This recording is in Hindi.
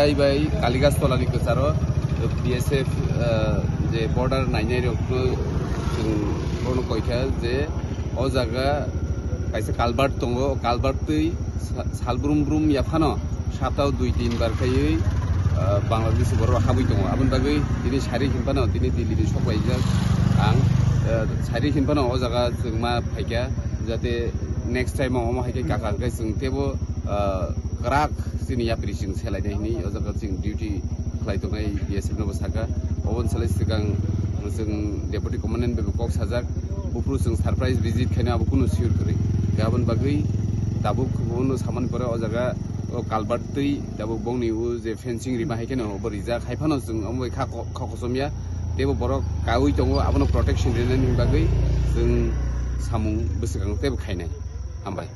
जाहैबाय कालिगाछतलानि गोजाराव BSF जे बर्डार नायनाय रखनो जों कयथा जे अ जागा खायसे कालबार्ट दङ कालबार्टै सालब्रुम याफानो साताव 2-3 बार खायै बांलादेश बर' हाबै दङ आबोन बागै दिनै सारि हिनफानो दिनै दिल्लीनि सबायजों आं सारि हिनफानो अ जागा जों मा फायगा जाहाथे नेक्स्ट टाइमाव मा हायके काकांखाय जों तेबो राग जोंनि याप्रिसिं सेलायनायनि अ जागा जों डिउटि खालायदोंनाय BSF नबो सागा अबन सालाय सिगां जों डेपुटी कमान्डेन्ट बेबो कक साजाक बुफ्रु जों सरप्राइज भिजिट खायना आबो कुनु सिउर करि गाबोन बागै दाबो कुनु सामान परा अ जागा कालबार्टै दाबो बंनि उ जे फेंसिं रिमा हायकेनो बरिजा खायफानो जों अमबाय खाखसमिया तेबो बर' कावै दङ आबनो प्रोटेक्शन देनायनि बागै जों सामुं बोसोगां तेबो खायनाय हामबाय।